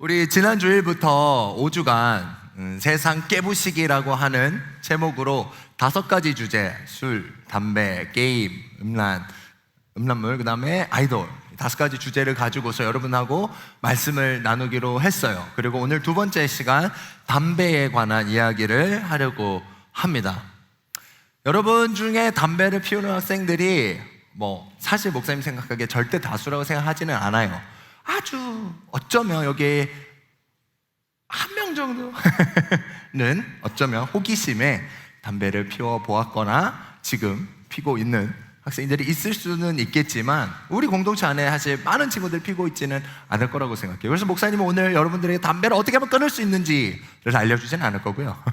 우리 지난 주일부터 5주간 세상 깨부시기라고 하는 제목으로 5가지 주제, 술, 담배, 게임, 음란물, 그 다음에 아이돌 5가지 주제를 가지고서 여러분하고 말씀을 나누기로 했어요. 그리고 오늘 두 번째 시간 담배에 관한 이야기를 하려고 합니다. 여러분 중에 담배를 피우는 학생들이 사실 목사님 생각하기에 절대 다수라고 생각하지는 않아요. 아주 어쩌면 여기 한 명 정도는 어쩌면 호기심에 담배를 피워 보았거나 지금 피고 있는 학생들이 있을 수는 있겠지만 우리 공동체 안에 사실 많은 친구들 피고 있지는 않을 거라고 생각해요. 그래서 목사님은 오늘 여러분들에게 담배를 어떻게 하면 끊을 수 있는지를 알려주지는 않을 거고요.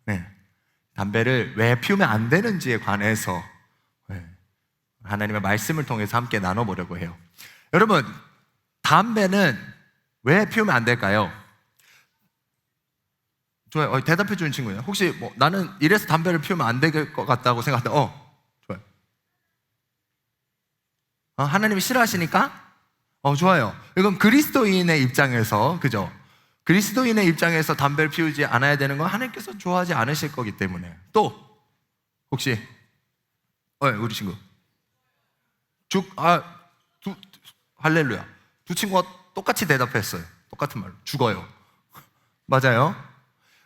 네. 담배를 왜 피우면 안 되는지에 관해서 하나님의 말씀을 통해서 함께 나눠보려고 해요. 여러분, 담배는 왜 피우면 안 될까요? 좋아요. 대답해 주는 친구예요. 혹시 나는 이래서 담배를 피우면 안 될 것 같다고 생각한다. 좋아요. 하나님이 싫어하시니까? 좋아요. 이건 그리스도인의 입장에서, 그죠? 그리스도인의 입장에서 담배를 피우지 않아야 되는 건 하나님께서 좋아하지 않으실 거기 때문에. 또 혹시 우리 친구 할렐루야. 두 친구가 똑같이 대답했어요. 똑같은 말로 죽어요. 맞아요.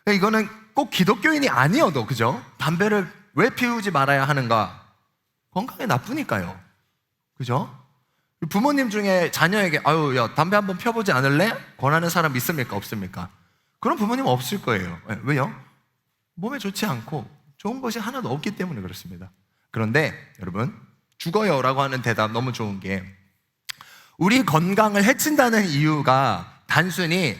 이거는 꼭 기독교인이 아니어도, 그죠? 담배를 왜 피우지 말아야 하는가? 건강에 나쁘니까요. 그죠? 부모님 중에 자녀에게 야, 담배 한번 펴보지 않을래? 권하는 사람 있습니까? 없습니까? 그런 부모님은 없을 거예요. 왜요? 몸에 좋지 않고 좋은 것이 하나도 없기 때문에 그렇습니다. 그런데 여러분, 죽어요 라고 하는 대답 너무 좋은 게, 우리 건강을 해친다는 이유가 단순히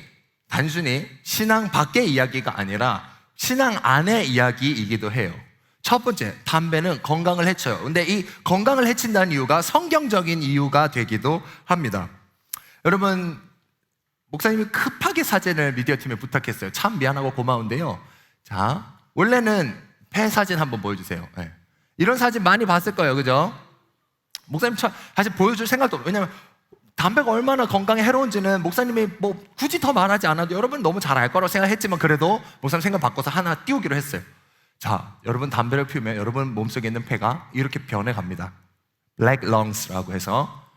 신앙 밖의 이야기가 아니라 신앙 안의 이야기이기도 해요. 첫 번째, 담배는 건강을 해쳐요. 근데 이 건강을 해친다는 이유가 성경적인 이유가 되기도 합니다. 여러분, 목사님이 급하게 사진을 미디어팀에 부탁했어요. 참 미안하고 고마운데요. 자, 원래는 폐 사진 한번 보여주세요. 네. 이런 사진 많이 봤을 거예요. 그죠? 목사님 사실 보여줄 생각도 없어요. 왜냐면 담배가 얼마나 건강에 해로운지는 목사님이 굳이 더 말하지 않아도 여러분 너무 잘 알 거라고 생각했지만, 그래도 목사님 생각 바꿔서 하나 띄우기로 했어요. 자, 여러분 담배를 피우면 여러분 몸속에 있는 폐가 이렇게 변해갑니다. Black lungs라고 해서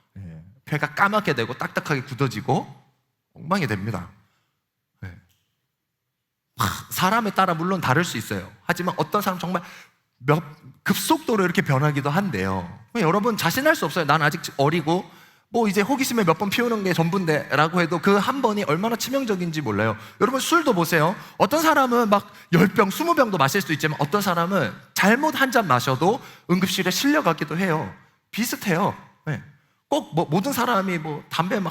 폐가 까맣게 되고 딱딱하게 굳어지고 엉망이 됩니다. 사람에 따라 물론 다를 수 있어요. 하지만 어떤 사람 정말 급속도로 이렇게 변하기도 한데요. 여러분 자신할 수 없어요. 난 아직 어리고 이제 호기심에 몇 번 피우는 게 전부인데 라고 해도 그 한 번이 얼마나 치명적인지 몰라요. 여러분, 술도 보세요. 어떤 사람은 10병, 20병도 마실 수 있지만 어떤 사람은 잘못 한 잔 마셔도 응급실에 실려가기도 해요. 비슷해요. 꼭 모든 사람이 담배 한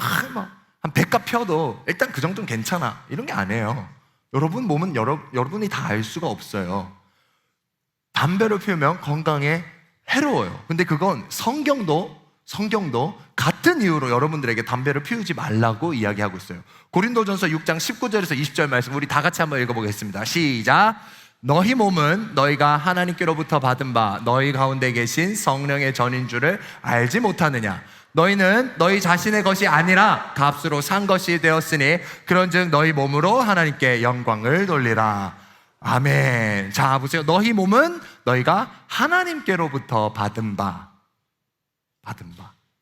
100갑 펴도 일단 그 정도는 괜찮아 이런 게 아니에요. 여러분 몸은 여러분이 다 알 수가 없어요. 담배를 피우면 건강에 해로워요. 근데 그건 성경도 같은 이유로 여러분들에게 담배를 피우지 말라고 이야기하고 있어요. 고린도전서 6장 19절에서 20절 말씀 우리 다 같이 한번 읽어보겠습니다. 시작. 너희 몸은 너희가 하나님께로부터 받은 바 너희 가운데 계신 성령의 전인 줄을 알지 못하느냐? 너희는 너희 자신의 것이 아니라 값으로 산 것이 되었으니 그런즉 너희 몸으로 하나님께 영광을 돌리라. 아멘. 자, 보세요. 너희 몸은 너희가 하나님께로부터 받은 바.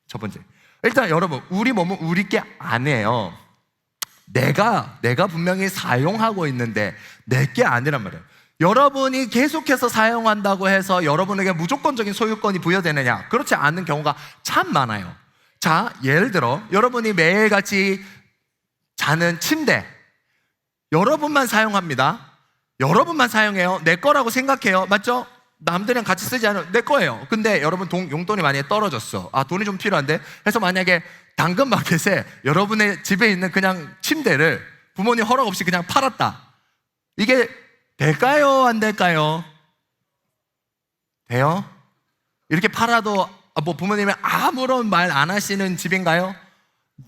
첫 번째, 일단 여러분, 우리 몸은 우리 게 아니에요. 내가 분명히 사용하고 있는데 내 게 아니란 말이에요. 여러분이 계속해서 사용한다고 해서 여러분에게 무조건적인 소유권이 부여되느냐? 그렇지 않은 경우가 참 많아요. 자, 예를 들어 여러분이 매일같이 자는 침대, 여러분만 사용합니다. 여러분만 사용해요. 내 거라고 생각해요. 맞죠? 남들이랑 같이 쓰지 않아요. 내 거예요. 근데 여러분 용돈이 만약에 떨어졌어. 돈이 좀 필요한데? 해서 만약에 당근마켓에 여러분의 집에 있는 그냥 침대를 부모님 허락 없이 그냥 팔았다. 이게 될까요? 안 될까요? 돼요? 이렇게 팔아도 부모님이 아무런 말 안 하시는 집인가요?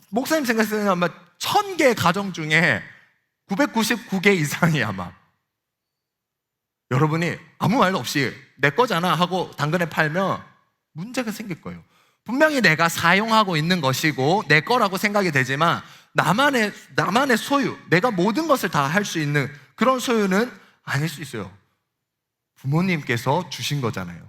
목사님 생각에는 아마 1000개 가정 중에 999개 이상이 아마 여러분이 아무 말도 없이 내 거잖아 하고 당근에 팔면 문제가 생길 거예요. 분명히 내가 사용하고 있는 것이고 내 거라고 생각이 되지만 나만의 소유, 내가 모든 것을 다 할 수 있는 그런 소유는 아닐 수 있어요. 부모님께서 주신 거잖아요.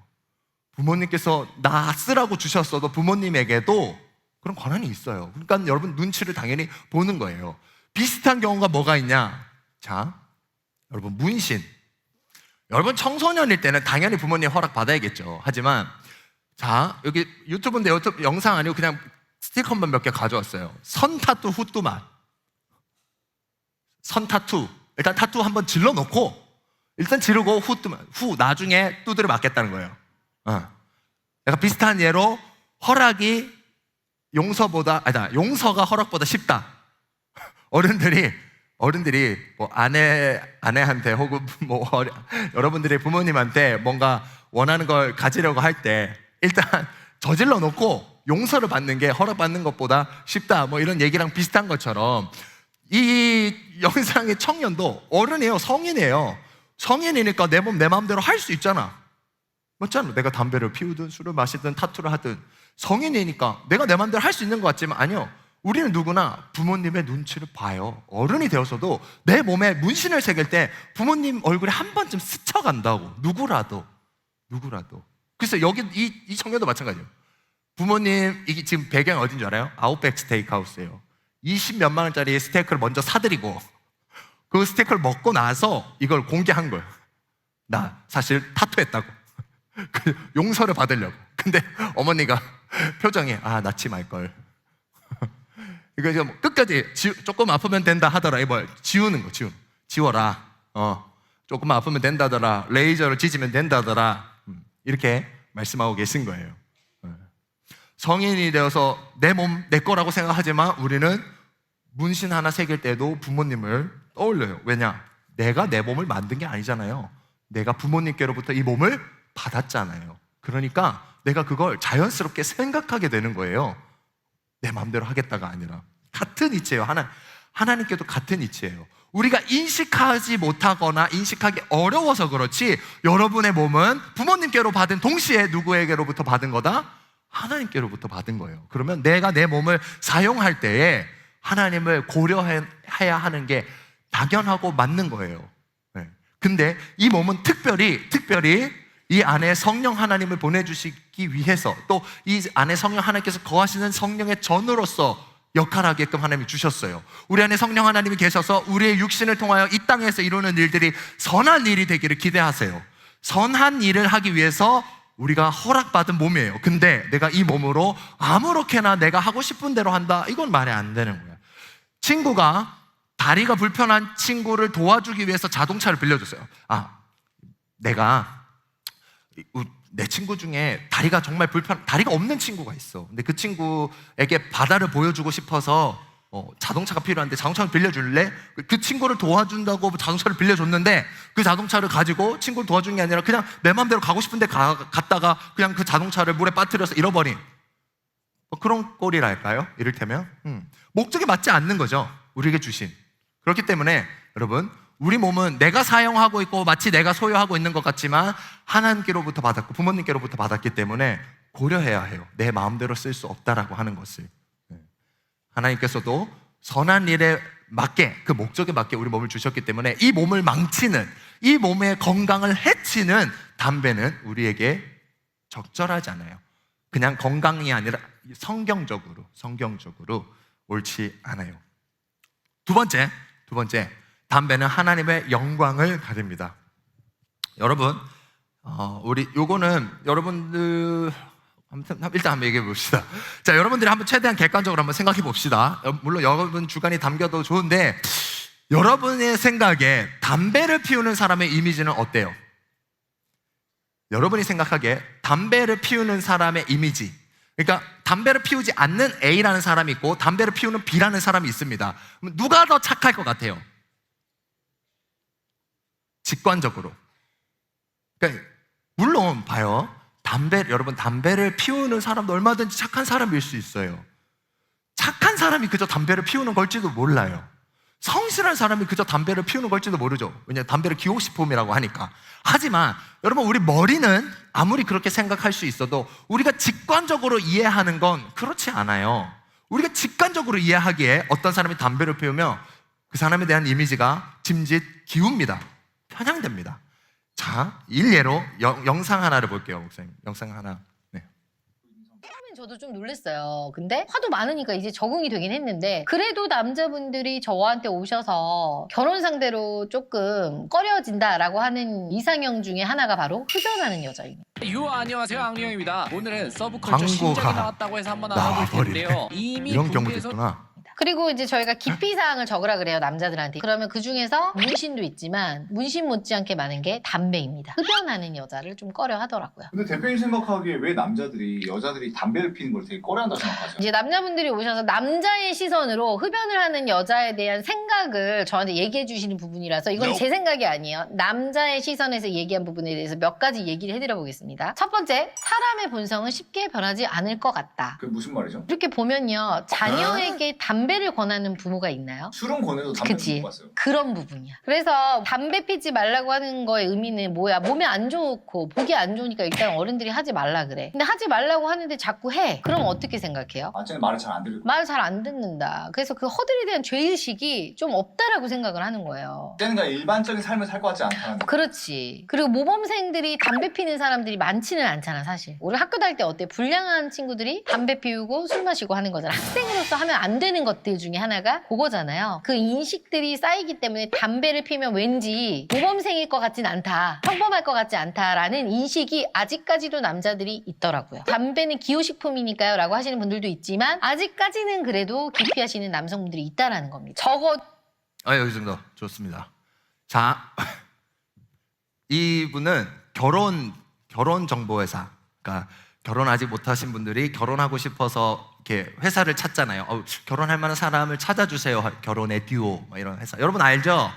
부모님께서 나 쓰라고 주셨어도 부모님에게도 그런 권한이 있어요. 그러니까 여러분 눈치를 당연히 보는 거예요. 비슷한 경우가 뭐가 있냐? 자, 여러분 문신. 여러분 청소년일 때는 당연히 부모님 허락 받아야겠죠. 하지만 자, 여기 유튜브인데 유튜브 영상 아니고 그냥 스티커만 몇 개 가져왔어요. 선 타투 후뚜맛. 선 타투. 일단 타투 한번 질러 놓고 일단 지르고 후뚜맛. 후 나중에 두드려 맞겠다는 거예요. 내가 비슷한 예로 허락이 용서가 허락보다 쉽다. 어른들이 뭐 아내한테 혹은 여러분들의 부모님한테 뭔가 원하는 걸 가지려고 할 때 일단 저질러 놓고 용서를 받는 게 허락받는 것보다 쉽다. 뭐 이런 얘기랑 비슷한 것처럼 이 영상의 청년도 어른이에요. 성인이에요. 성인이니까 내 몸 내 마음대로 할 수 있잖아. 맞잖아. 내가 담배를 피우든 술을 마시든 타투를 하든 성인이니까 내가 내 마음대로 할 수 있는 것 같지만 아니요. 우리는 누구나 부모님의 눈치를 봐요. 어른이 되어서도 내 몸에 문신을 새길 때 부모님 얼굴에 한 번쯤 스쳐간다고. 누구라도. 그래서 여기 이 청년도 마찬가지예요. 부모님, 이게 지금 배경이 어딘 줄 알아요? 아웃백 스테이크하우스예요. 20몇만 원짜리 스테이크를 먼저 사드리고 그 스테이크를 먹고 나서 이걸 공개한 거예요. 나 사실 타투했다고. 그 용서를 받으려고. 근데 어머니가 표정이 낳지 말걸. 이거 지금 끝까지 조금 아프면 된다 하더라. 이거 지우는 거, 지워라. 조금 아프면 된다더라. 레이저를 찢으면 된다더라. 이렇게 말씀하고 계신 거예요. 성인이 되어서 내 몸, 내 거라고 생각하지만 우리는 문신 하나 새길 때도 부모님을 떠올려요. 왜냐? 내가 내 몸을 만든 게 아니잖아요. 내가 부모님께로부터 이 몸을 받았잖아요. 그러니까 내가 그걸 자연스럽게 생각하게 되는 거예요. 내 마음대로 하겠다가 아니라. 같은 이치예요. 하나님께도 같은 이치예요. 우리가 인식하지 못하거나 인식하기 어려워서 그렇지 여러분의 몸은 부모님께로 받은 동시에 누구에게로부터 받은 거다? 하나님께로부터 받은 거예요. 그러면 내가 내 몸을 사용할 때에 하나님을 고려해야 하는 게 당연하고 맞는 거예요. 근데 이 몸은 특별히 이 안에 성령 하나님을 보내주시기 위해서 또 이 안에 성령 하나님께서 거하시는 성령의 전으로서 역할하게끔 하나님이 주셨어요. 우리 안에 성령 하나님이 계셔서 우리의 육신을 통하여 이 땅에서 이루는 일들이 선한 일이 되기를 기대하세요. 선한 일을 하기 위해서 우리가 허락받은 몸이에요. 근데 내가 이 몸으로 아무렇게나 내가 하고 싶은 대로 한다? 이건 말이 안 되는 거예요. 친구가 다리가 불편한 친구를 도와주기 위해서 자동차를 빌려줬어요. 내 친구 중에 다리가 없는 친구가 있어. 근데 그 친구에게 바다를 보여주고 싶어서 자동차가 필요한데 자동차를 빌려줄래? 그 친구를 도와준다고 자동차를 빌려줬는데 그 자동차를 가지고 친구를 도와준 게 아니라 그냥 내 마음대로 가고 싶은데 갔다가 그냥 그 자동차를 물에 빠뜨려서 잃어버린 그런 꼴이랄까요? 이를테면 목적에 맞지 않는 거죠. 우리에게 주신. 그렇기 때문에 여러분, 우리 몸은 내가 사용하고 있고 마치 내가 소유하고 있는 것 같지만 하나님께로부터 받았고 부모님께로부터 받았기 때문에 고려해야 해요. 내 마음대로 쓸 수 없다라고 하는 것을. 하나님께서도 선한 일에 맞게, 그 목적에 맞게 우리 몸을 주셨기 때문에 이 몸을 망치는, 이 몸의 건강을 해치는 담배는 우리에게 적절하지 않아요. 그냥 건강이 아니라 성경적으로 옳지 않아요. 두 번째, 담배는 하나님의 영광을 가립니다. 여러분, 요거는 여러분들 일단 한번 얘기해 봅시다. 자, 여러분들이 한번 최대한 객관적으로 한번 생각해 봅시다. 물론 여러분 주관이 담겨도 좋은데 여러분의 생각에 담배를 피우는 사람의 이미지는 어때요? 여러분이 생각하기에 담배를 피우는 사람의 이미지, 그러니까 담배를 피우지 않는 A라는 사람이 있고 담배를 피우는 B라는 사람이 있습니다. 누가 더 착할 것 같아요? 직관적으로. 그러니까 물론 봐요. 여러분 담배를 피우는 사람도 얼마든지 착한 사람일 수 있어요. 착한 사람이 그저 담배를 피우는 걸지도 몰라요. 성실한 사람이 그저 담배를 피우는 걸지도 모르죠. 왜냐하면 담배를 기호식품이라고 하니까. 하지만 여러분, 우리 머리는 아무리 그렇게 생각할 수 있어도 우리가 직관적으로 이해하는 건 그렇지 않아요. 우리가 직관적으로 이해하기에 어떤 사람이 담배를 피우면 그 사람에 대한 이미지가 짐짓 기웁니다. 편향됩니다. 자, 일례로 영상 하나를 볼게요, 목사님. 영상 하나. 네. 처음엔 저도 좀 놀랐어요. 근데 하도 많으니까 이제 적응이 되긴 했는데 그래도 남자분들이 저한테 오셔서 결혼 상대로 조금 꺼려진다라고 하는 이상형 중에 하나가 바로 흡연하는 여자입니다. 안녕하세요, 악령입니다. 오늘은 서브컬처 광고가 신작이 나왔다고 해서 한번 알아볼 텐데요. 이미 이런 경우도 국내에서 있구나. 그리고 이제 저희가 기피사항을 적으라 그래요, 남자들한테. 그러면 그 중에서 문신도 있지만 문신 못지않게 많은 게 담배입니다. 흡연하는 여자를 좀 꺼려 하더라고요. 근데 대표님 생각하기에 왜 여자들이 담배를 피는 걸 되게 꺼려한다 생각하세요? 이제 남자분들이 오셔서 남자의 시선으로 흡연을 하는 여자에 대한 생각을 저한테 얘기해 주시는 부분이라서 이건 제 생각이 아니에요. 남자의 시선에서 얘기한 부분에 대해서 몇 가지 얘기를 해드려 보겠습니다. 첫 번째, 사람의 본성은 쉽게 변하지 않을 것 같다. 그게 무슨 말이죠? 이렇게 보면요, 자녀에게 담배를 권하는 부모가 있나요? 술은 권해도 담배는 그치. 못 봤어요. 그런 부분이야. 그래서 담배 피지 말라고 하는 거의 의미는 뭐야? 몸에 안 좋고 보기 안 좋으니까 일단 어른들이 하지 말라 그래. 근데 하지 말라고 하는데 자꾸 해. 그럼 어떻게 생각해요? 쟤는 말을 잘 안 들을 거예요. 말 잘 안 듣는다. 그래서 그 허들에 대한 죄의식이 좀 없다라고 생각을 하는 거예요. 쟤는 그냥 일반적인 삶을 살 것 같지 않다는 거. 그렇지. 그리고 모범생들이 담배 피는 사람들이 많지는 않잖아, 사실. 우리 학교 다닐 때 어때? 불량한 친구들이 담배 피우고 술 마시고 하는 거잖아. 학생으로서 하면 안 되는 것들 중에 하나가 그거잖아요. 그 인식들이 쌓이기 때문에 담배를 피면 왠지 모범생일 것 같진 않다. 평범할 것 같지 않다라는 인식이 아직까지도 남자들이 있더라고요. 담배는 기호식품이니까요 라고 하시는 분들도 있지만 아직까지는 그래도 기피하시는 남성분들이 있다라는 겁니다. 여기 정도 좋습니다. 자, 이분은 결혼 정보회사, 그러니까 결혼하지 못하신 분들이 결혼하고 싶어서 이렇게 회사를 찾잖아요. 결혼할 만한 사람을 찾아주세요. 결혼의 듀오, 이런 회사. 여러분 알죠?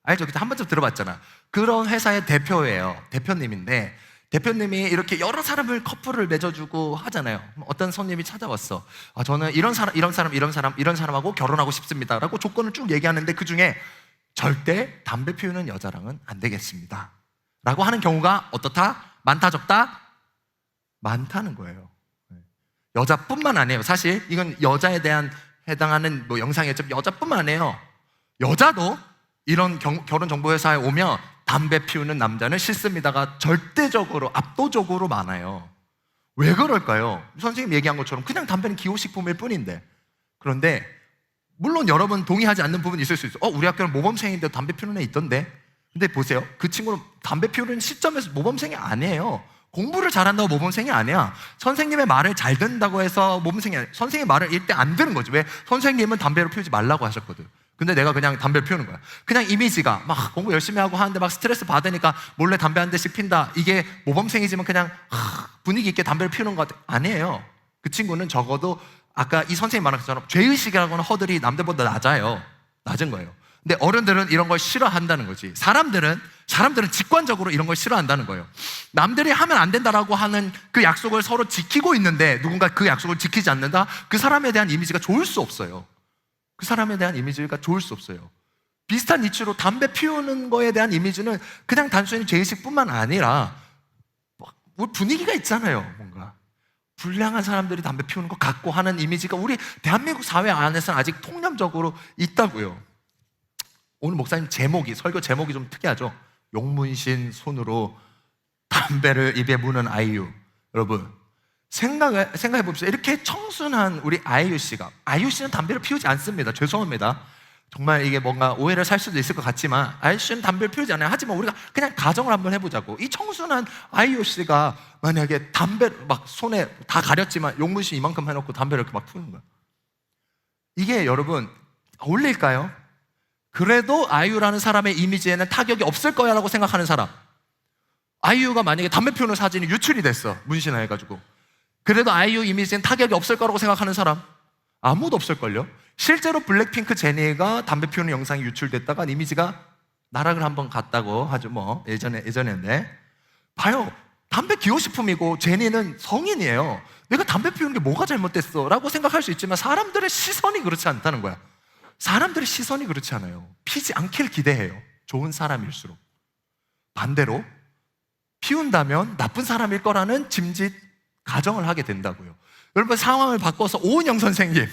알죠? 그때 한 번쯤 들어봤잖아. 그런 회사의 대표예요. 대표님인데 대표님이 이렇게 여러 사람을 커플을 맺어주고 하잖아요. 어떤 손님이 찾아왔어. 저는 이런 사람하고 결혼하고 싶습니다라고 조건을 쭉 얘기하는데 그 중에 절대 담배 피우는 여자랑은 안 되겠습니다. 라고 하는 경우가 어떻다? 많다, 적다? 많다는 거예요. 여자뿐만 아니에요. 사실 이건 여자에 대한 해당하는 영상이었죠. 여자뿐만 아니에요. 여자도 이런 결혼정보회사에 오면 담배 피우는 남자는 싫습니다가 절대적으로 압도적으로 많아요. 왜 그럴까요? 선생님 얘기한 것처럼 그냥 담배는 기호식품일 뿐인데. 그런데 물론 여러분 동의하지 않는 부분이 있을 수 있어요. 우리 학교는 모범생인데 담배 피우는 애 있던데. 근데 보세요. 그 친구는 담배 피우는 시점에서 모범생이 아니에요. 공부를 잘한다고 모범생이 아니야. 선생님의 말을 잘 듣는다고 해서 모범생이 아니야. 선생님 말을 일대 안 듣는 거지. 왜? 선생님은 담배를 피우지 말라고 하셨거든. 근데 내가 그냥 담배를 피우는 거야. 그냥 이미지가 막 공부 열심히 하고 하는데 막 스트레스 받으니까 몰래 담배 한 대씩 핀다. 이게 모범생이지만 그냥 분위기 있게 담배를 피우는 것 아니에요. 그 친구는 적어도 아까 이 선생님 말한 것처럼 죄의식이라고는 허들이 남들보다 낮은 거예요. 근데 어른들은 이런 걸 싫어한다는 거지. 사람들은 직관적으로 이런 걸 싫어한다는 거예요. 남들이 하면 안 된다라고 하는 그 약속을 서로 지키고 있는데 누군가 그 약속을 지키지 않는다? 그 사람에 대한 이미지가 좋을 수 없어요. 그 사람에 대한 이미지가 좋을 수 없어요. 비슷한 이치로 담배 피우는 거에 대한 이미지는 그냥 단순히 죄의식뿐만 아니라 분위기가 있잖아요. 뭔가 불량한 사람들이 담배 피우는 것 같고 하는 이미지가 우리 대한민국 사회 안에서는 아직 통념적으로 있다고요. 오늘 목사님 설교 제목이 좀 특이하죠. 용문신 손으로 담배를 입에 무는 아이유. 여러분 생각해 봅시다. 이렇게 청순한 우리 아이유 씨는 담배를 피우지 않습니다. 죄송합니다. 정말 이게 뭔가 오해를 살 수도 있을 것 같지만 아이유 씨는 담배를 피우지 않아요. 하지만 우리가 그냥 가정을 한번 해보자고. 이 청순한 아이유 씨가 만약에 담배를 막 손에 다 가렸지만 용문신 이만큼 해놓고 담배를 이렇게 막 피우는 거야. 이게 여러분 어울릴까요? 그래도 아이유라는 사람의 이미지에는 타격이 없을 거야 라고 생각하는 사람. 아이유가 만약에 담배 피우는 사진이 유출이 됐어. 문신을 해가지고. 그래도 아이유 이미지엔 타격이 없을 거라고 생각하는 사람 아무도 없을걸요. 실제로 블랙핑크 제니가 담배 피우는 영상이 유출됐다가 이미지가 나락을 한번 갔다고 하죠. 뭐 예전에인데 봐요. 담배 기호식품이고 제니는 성인이에요. 내가 담배 피우는 게 뭐가 잘못됐어 라고 생각할 수 있지만 사람들의 시선이 그렇지 않다는 거야. 사람들의 시선이 그렇지 않아요. 피지 않길 기대해요. 좋은 사람일수록. 반대로 피운다면 나쁜 사람일 거라는 짐짓 가정을 하게 된다고요. 여러분 상황을 바꿔서 오은영 선생님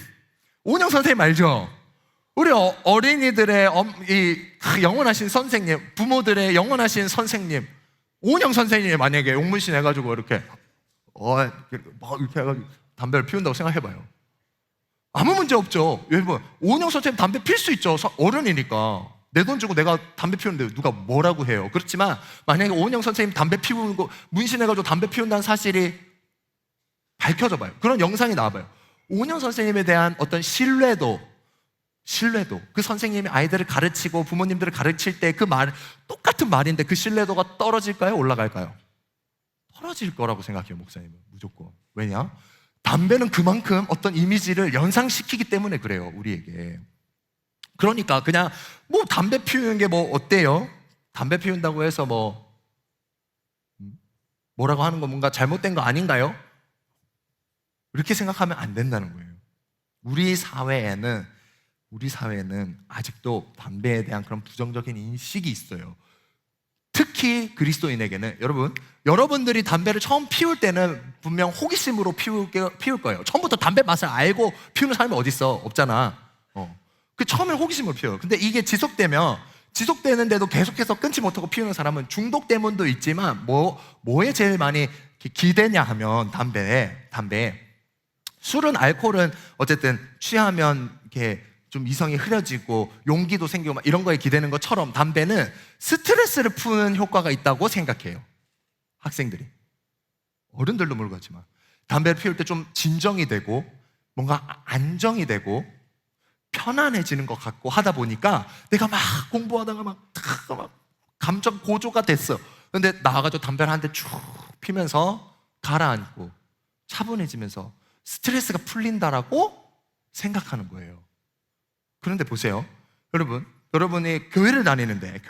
오은영 선생님 알죠? 우리 어린이들의 영원하신 선생님, 부모들의 영원하신 선생님, 오은영 선생님이 만약에 용문신 해가지고 이렇게 막 이렇게 해가지고 담배를 피운다고 생각해봐요. 아무 문제 없죠. 여러분, 오은영 선생님 담배 필 수 있죠. 어른이니까. 내 돈 주고 내가 담배 피우는데 누가 뭐라고 해요. 그렇지만 만약에 오은영 선생님 담배 피우고 문신해가지고 담배 피운다는 사실이 밝혀져 봐요. 그런 영상이 나와봐요. 오은영 선생님에 대한 어떤 신뢰도, 그 선생님이 아이들을 가르치고 부모님들을 가르칠 때 그 말, 똑같은 말인데 그 신뢰도가 떨어질까요? 올라갈까요? 떨어질 거라고 생각해요, 목사님은. 무조건. 왜냐? 담배는 그만큼 어떤 이미지를 연상시키기 때문에 그래요, 우리에게. 그러니까 그냥 뭐 담배 피우는 게 뭐 어때요? 담배 피운다고 해서 뭐라고 하는 거 뭔가 잘못된 거 아닌가요? 이렇게 생각하면 안 된다는 거예요. 우리 사회에는 아직도 담배에 대한 그런 부정적인 인식이 있어요. 특히 그리스도인에게는 여러분들이 담배를 처음 피울 때는 분명 호기심으로 피울 거예요. 처음부터 담배 맛을 알고 피우는 사람이 어디 있어? 없잖아. 그 처음엔 호기심으로 피워요. 근데 이게 지속되는데도 계속해서 끊지 못하고 피우는 사람은 중독 때문도 있지만 뭐에 제일 많이 기대냐 하면 담배에 술은, 알코올은 어쨌든 취하면 이렇게 좀 이성이 흐려지고 용기도 생기고 막 이런 거에 기대는 것처럼 담배는 스트레스를 푸는 효과가 있다고 생각해요. 학생들이. 어른들도 모르겠지만 담배를 피울 때 좀 진정이 되고 뭔가 안정이 되고 편안해지는 것 같고 하다 보니까 내가 막 공부하다가 막 감정 고조가 됐어. 근데 나와가지고 담배를 한 대 쭉 피면서 가라앉고 차분해지면서 스트레스가 풀린다라고 생각하는 거예요. 그런데 보세요. 여러분이 교회를 다니는데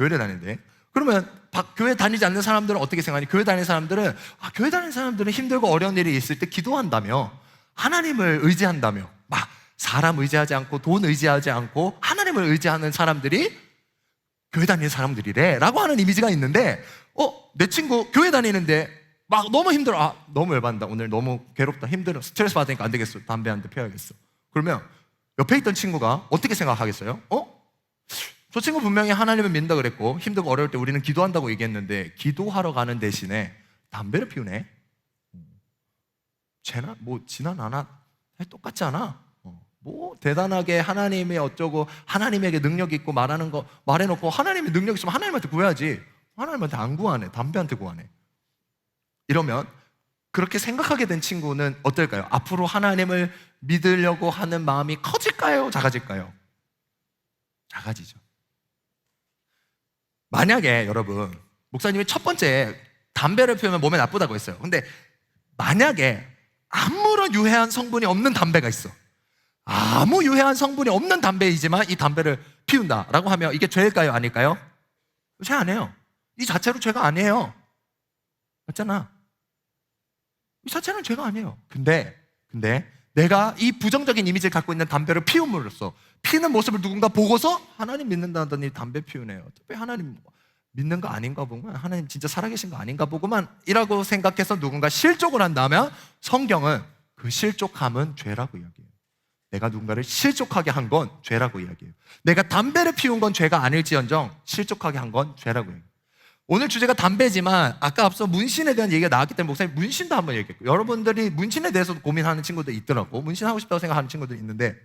그러면 교회 다니지 않는 사람들은 어떻게 생각하니? 교회 다니는 사람들은 힘들고 어려운 일이 있을 때 기도한다며, 하나님을 의지한다며, 막 사람 의지하지 않고 돈 의지하지 않고 하나님을 의지하는 사람들이 교회 다니는 사람들이래 라고 하는 이미지가 있는데, 내 친구 교회 다니는데 막 너무 힘들어, 너무 열받는다, 오늘 너무 괴롭다, 힘들어, 스트레스 받으니까 안 되겠어, 담배 한 대 피워야겠어. 그러면 옆에 있던 친구가 어떻게 생각하겠어요? 저 친구 분명히 하나님을 믿는다 그랬고 힘들고 어려울 때 우리는 기도한다고 얘기했는데 기도하러 가는 대신에 담배를 피우네? 지나 나나 똑같지 않아? 뭐 대단하게 하나님이 어쩌고 하나님에게 능력 있고 말하는 거 말해놓고, 하나님이 능력 있으면 하나님한테 구해야지, 하나님한테 안 구하네, 담배한테 구하네. 이러면 그렇게 생각하게 된 친구는 어떨까요? 앞으로 하나님을 믿으려고 하는 마음이 커질까요? 작아질까요? 작아지죠. 만약에 여러분, 목사님이 첫 번째 담배를 피우면 몸에 나쁘다고 했어요. 근데 만약에 아무런 유해한 성분이 없는 담배가 있어. 아무 유해한 성분이 없는 담배이지만 이 담배를 피운다라고 하면 이게 죄일까요? 아닐까요? 죄 아니에요. 이 자체로 죄가 아니에요. 맞잖아. 이 자체는 죄가 아니에요. 근데 내가 이 부정적인 이미지를 갖고 있는 담배를 피움으로써, 피는 모습을 누군가 보고서 하나님 믿는다더니 담배 피우네요. 어차피 하나님 믿는 거 아닌가 보구만, 하나님 진짜 살아계신 거 아닌가 보구만 이라고 생각해서 누군가 실족을 한다면 성경은 그 실족함은 죄라고 이야기해요. 내가 누군가를 실족하게 한 건 죄라고 이야기해요. 내가 담배를 피운 건 죄가 아닐지언정 실족하게 한 건 죄라고 해요. 오늘 주제가 담배지만 아까 앞서 문신에 대한 얘기가 나왔기 때문에 목사님 문신도 한번 얘기했고, 여러분들이 문신에 대해서도 고민하는 친구들 있더라고. 문신하고 싶다고 생각하는 친구들 있는데,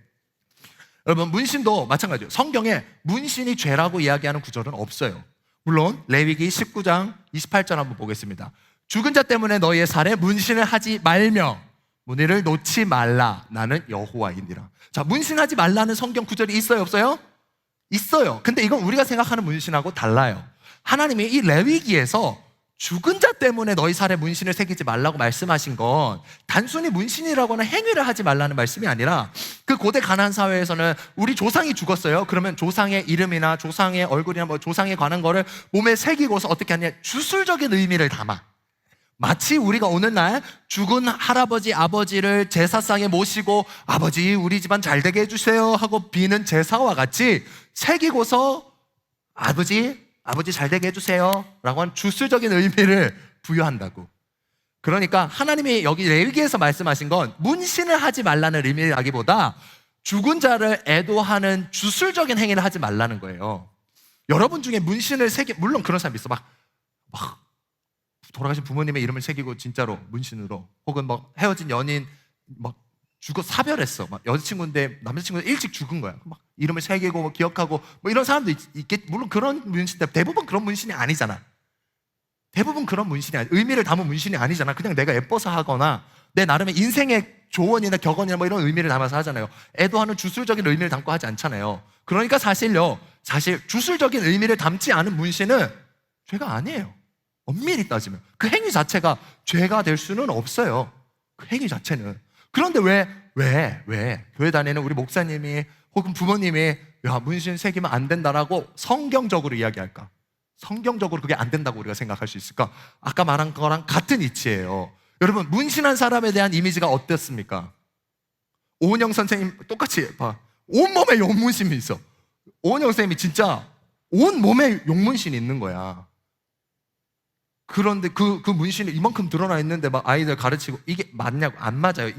여러분 문신도 마찬가지예요. 성경에 문신이 죄라고 이야기하는 구절은 없어요. 물론 레위기 19장 28절 한번 보겠습니다. 죽은 자 때문에 너희의 살에 문신을 하지 말며 무늬를 놓지 말라, 나는 여호와이니라. 자, 문신하지 말라는 성경 구절이 있어요, 없어요? 있어요. 근데 이건 우리가 생각하는 문신하고 달라요. 하나님이 이 레위기에서 죽은 자 때문에 너희 살에 문신을 새기지 말라고 말씀하신 건 단순히 문신이라고 하는 행위를 하지 말라는 말씀이 아니라, 그 고대 가나안 사회에서는 우리 조상이 죽었어요. 그러면 조상의 이름이나 조상의 얼굴이나 뭐 조상에 관한 거를 몸에 새기고서 어떻게 하냐, 주술적인 의미를 담아. 마치 우리가 오늘날 죽은 할아버지 아버지를 제사상에 모시고 아버지 우리 집안 잘 되게 해주세요 하고 비는 제사와 같이 새기고서 아버지 잘 되게 해주세요 라고 하는 주술적인 의미를 부여한다고. 그러니까 하나님이 여기 레위기에서 말씀하신 건 문신을 하지 말라는 의미라기보다 죽은 자를 애도하는 주술적인 행위를 하지 말라는 거예요. 여러분 중에 문신을 물론 그런 사람이 있어. 막 돌아가신 부모님의 이름을 새기고 진짜로 문신으로, 혹은 막 헤어진 연인 막 죽어 사별했어. 막 여자친구인데 남자친구가 일찍 죽은 거야. 막 이름을 새기고 뭐 기억하고 뭐 이런 사람도 있겠. 물론 그런 문신인데 대부분 그런 문신이 아니잖아. 대부분 그런 문신이 의미를 담은 문신이 아니잖아. 그냥 내가 예뻐서 하거나 내 나름의 인생의 조언이나 격언이나 뭐 이런 의미를 담아서 하잖아요. 애도하는 주술적인 의미를 담고 하지 않잖아요. 그러니까 사실 주술적인 의미를 담지 않은 문신은 죄가 아니에요. 엄밀히 따지면 그 행위 자체가 죄가 될 수는 없어요. 그 행위 자체는. 그런데 왜 교회 다니는 우리 목사님이 혹은 부모님이 야, 문신 새기면 안 된다라고 성경적으로 이야기할까? 성경적으로 그게 안 된다고 우리가 생각할 수 있을까? 아까 말한 거랑 같은 이치예요. 여러분, 문신한 사람에 대한 이미지가 어땠습니까? 오은영 선생님 똑같이 봐. 온몸에 용문신이 있어. 오은영 선생님이 진짜 온몸에 용문신이 있는 거야. 그런데 그 문신이 이만큼 드러나 있는데 막 아이들 가르치고 이게 맞냐고. 안 맞아요.